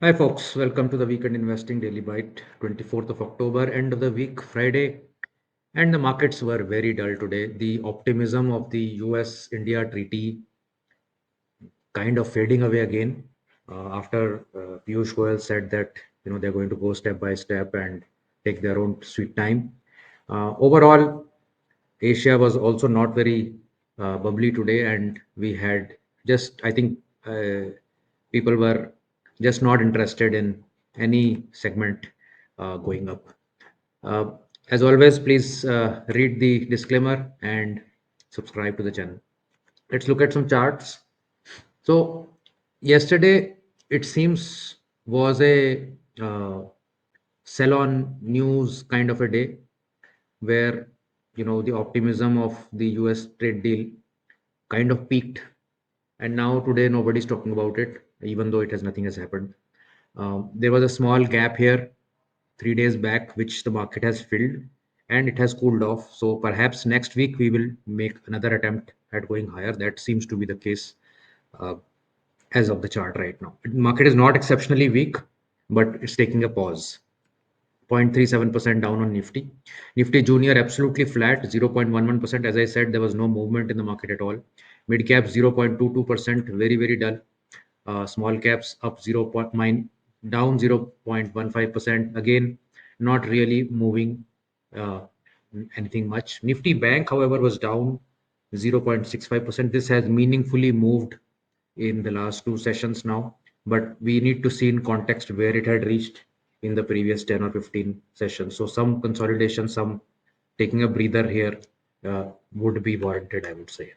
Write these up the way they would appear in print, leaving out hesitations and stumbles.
Hi, folks. Welcome to the Weekend Investing Daily Bite, 24th of October, end of the week, Friday. And the markets were very dull today. The optimism of the US India treaty kind of fading away again after Piyush Goyal said that they're going to go step by step and take their own sweet time. Overall, Asia was also not very bubbly today, and we had just, I think, people were just not interested in any segment going up. Uh, as always, please read the disclaimer and subscribe to the channel. Let's look at some charts. So, yesterday, it seems, was a sell on news kind of a day where the optimism of the US trade deal kind of peaked, and now today nobody's talking about it, even though it has nothing has happened. There was a small gap here 3 days back, which the market has filled, and it has cooled off. So perhaps next week we will make another attempt at going higher. That seems to be the case uh, as of the chart right now. Market is not exceptionally weak, but it's taking a pause. 0.37% down on Nifty. Nifty Junior absolutely flat, 0.11%. As I said, there was no movement in the market at all. Mid cap 0.22%, very, very dull. Small caps up 0.9, down 0.15%. Again, not really moving uh, anything much. Nifty Bank, however, was down 0.65%. This has meaningfully moved in the last two sessions now, but we need to see in context where it had reached in the previous 10 or 15 sessions. So some consolidation, some taking a breather here would be warranted, I would say.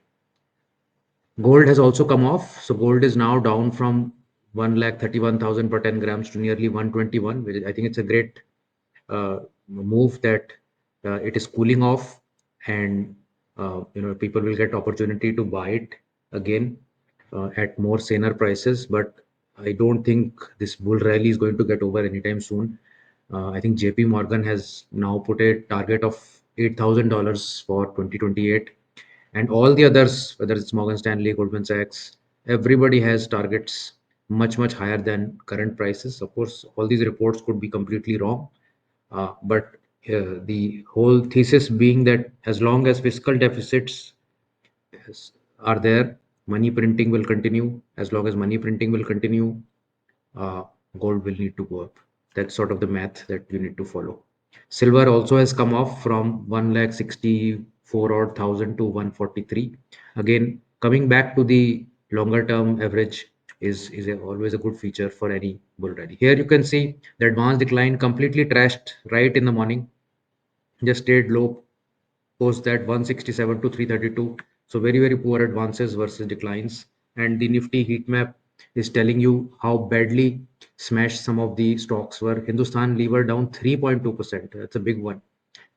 Gold has also come off. So gold is now down from 1,31,000 per 10 grams to nearly 121, which I think it's a great move that it is cooling off, and people will get opportunity to buy it again at more saner prices. But I don't think this bull rally is going to get over anytime soon. I think JP Morgan has now put a target of $8,000 for 2028, and all the others, whether it's Morgan Stanley, Goldman Sachs, everybody has targets much higher than current prices. Of course, all these reports could be completely wrong, but the whole thesis being that as long as fiscal deficits are there, money printing will continue. As long as money printing will continue, uh, gold will need to go up. That's sort of the math that you need to follow. Silver also has come off from 1,64 odd thousand to 143. Again, coming back to the longer term average always a good feature for any bull rally. Here you can see the advanced decline completely trashed right in the morning, just stayed low post that 167 to 332. So very poor advances versus declines. And the Nifty heat map is telling you how badly smashed some of the stocks were. Hindustan Lever down 3.2%. That's a big one.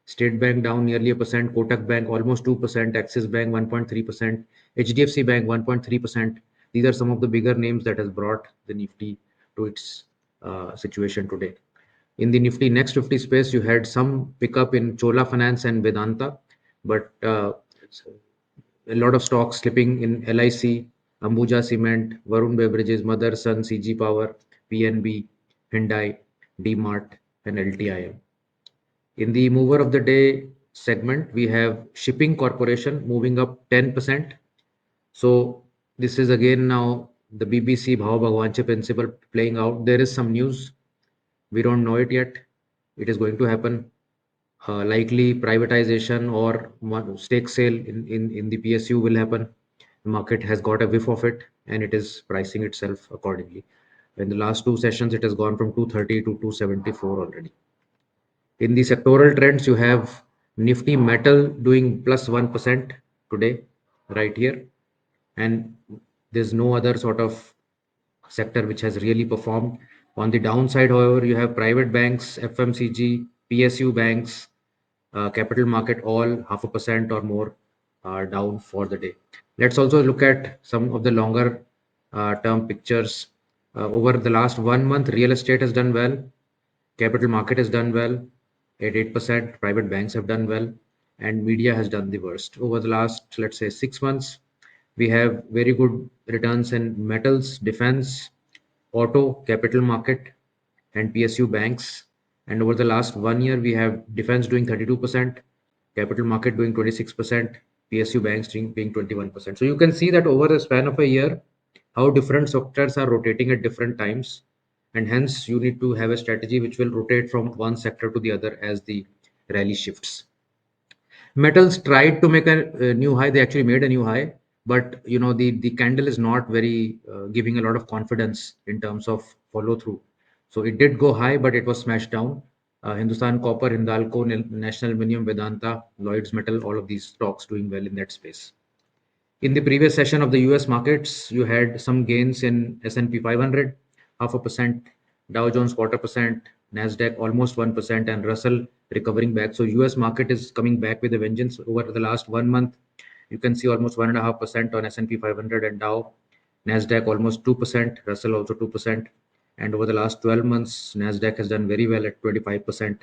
State Bank down nearly a percent. Kotak Bank almost 2%. Axis Bank 1.3%. HDFC Bank 1.3%. These are some of the bigger names that has brought the Nifty to its situation today. In the Nifty next 50 space, you had some pickup in Chola Finance and Vedanta, but a lot of stocks slipping in LIC, Ambuja Cement, Varun Beverages, Motherson, CG Power, PNB, Hyundai, DMart, and LTIM. In the mover of the day segment, we have Shipping Corporation moving up 10%. So this is again now the BBC Bhava Bhagwanche principle playing out. There is some news. We don't know it yet. It is going to happen. Likely privatization or one stake sale in the PSU will happen. The market has got a whiff of it, and it is pricing itself accordingly. In the last two sessions, it has gone from 230 to 274 already. In the sectoral trends, you have Nifty Metal doing plus 1% today, right here. And there's no other sort of sector which has really performed. On the downside, however, you have private banks, FMCG, PSU banks, capital market, all 0.5% or more down for the day. Let's also look at some of the longer term pictures. Over the last 1 month, real estate has done well, capital market has done well at 8%, private banks have done well, and media has done the worst. Over the last, let's say, 6 months, we have very good returns in metals, defense, auto, capital market, and PSU banks. And over the last 1 year, we have defense doing 32%, capital market doing 26%, PSU banks being 21%. So you can see that over the span of a year, how different sectors are rotating at different times. And hence, you need to have a strategy which will rotate from one sector to the other as the rally shifts. Metals tried to make a new high. They actually made a new high, but the candle is not very giving a lot of confidence in terms of follow through. So it did go high, but it was smashed down. Hindustan Copper, Hindalco, National Aluminium, Vedanta, Lloyd's Metal, all of these stocks doing well in that space. In the previous session of the US markets, you had some gains in S&P 500, half a percent, Dow Jones quarter percent, Nasdaq almost 1%, and Russell recovering back. So US market is coming back with a vengeance over the last 1 month. You can see almost 1.5% on S&P 500 and Dow, Nasdaq almost 2%, Russell also 2%, and over the last 12 months, Nasdaq has done very well at 25%,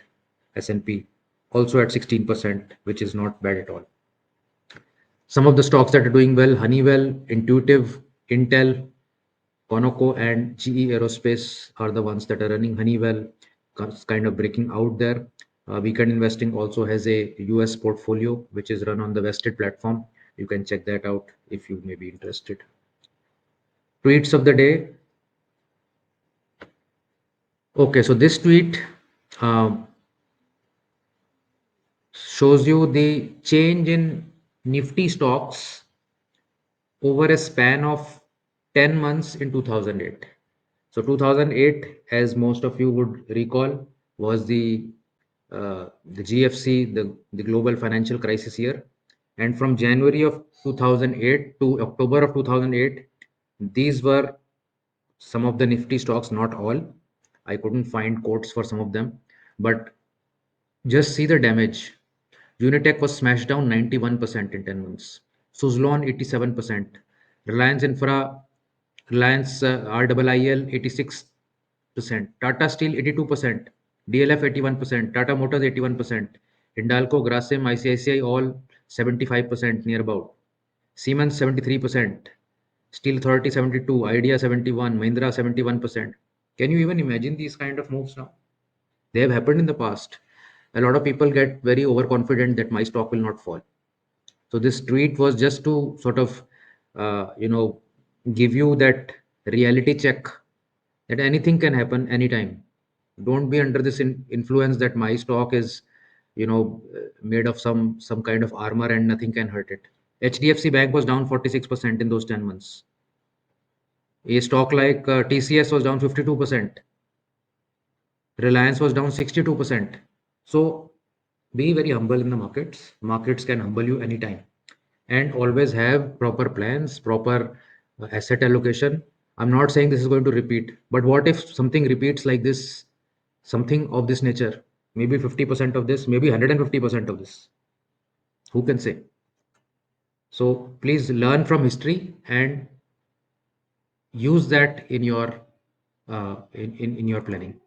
S&P also at 16%, which is not bad at all. Some of the stocks that are doing well: Honeywell, Intuitive, Intel, Conoco, and GE Aerospace are the ones that are running. Honeywell kind of breaking out there. Weekend Investing also has a US portfolio which is run on the Vested platform. You can check that out if you may be interested. Tweets of the day. Okay, so this tweet shows you the change in Nifty stocks over a span of 10 months in 2008. So 2008, as most of you would recall, was the GFC, the global financial crisis year. And from January of 2008 to October of 2008, these were some of the Nifty stocks, not all. I couldn't find quotes for some of them, but just see the damage. Unitech was smashed down 91% in 10 months. Suzlon 87%. Reliance Infra, Reliance RIIL 86%. Tata Steel 82%. DLF 81%. Tata Motors 81%. Hindalco, Grasim, ICICI all 75% near about. Siemens 73%. Steel Authority 72%. Idea 71%. Mahindra 71%. Can you even imagine these kind of moves now? They have happened in the past. A lot of people get very overconfident that my stock will not fall. So this tweet was just to sort of, give you that reality check that anything can happen anytime. Don't be under this influence that my stock is, made of some kind of armor and nothing can hurt it. HDFC Bank was down 46% in those 10 months. A stock like TCS was down 52%. Reliance was down 62%. So be very humble in the markets. Markets can humble you anytime. And always have proper plans, proper asset allocation. I'm not saying this is going to repeat, but what if something repeats like this, something of this nature? Maybe 50% of this, maybe 150% of this. Who can say? So please learn from history and use that in your in your planning.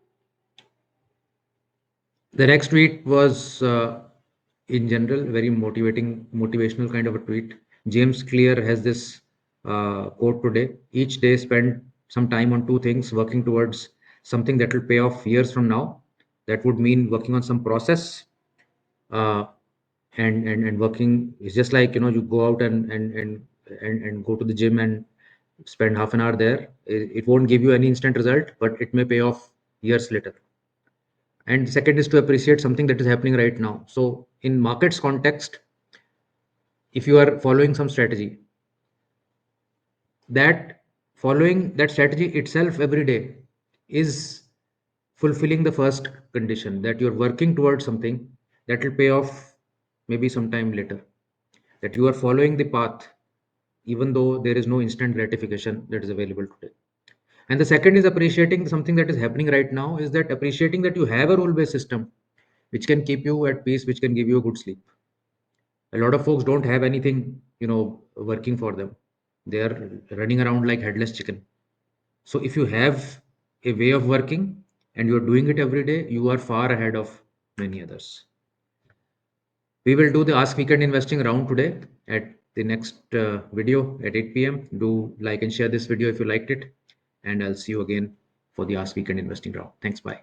The next tweet was, in general, very motivational kind of a tweet. James Clear has this quote today: "Each day spend some time on two things, working towards something that will pay off years from now." That would mean working on some process, uh, and working is just like you go out and go to the gym and spend half an hour there. It won't give you any instant result, but it may pay off years later. And second is to appreciate something that is happening right now. So in markets context, if you are following some strategy, that following that strategy itself every day is fulfilling the first condition, that you're working towards something that will pay off maybe sometime later, that you are following the path even though there is no instant gratification that is available today. And the second is appreciating something that is happening right now, is that appreciating that you have a rule based system which can keep you at peace, which can give you a good sleep. A lot of folks don't have anything working for them. They are running around like headless chicken. So if you have a way of working and you're doing it every day, you are far ahead of many others. We will do the ask weekend investing round today at the next video at 8 p.m. Do like and share this video if you liked it, and I'll see you again for the Ask Weekend Investing round. Thanks. Bye.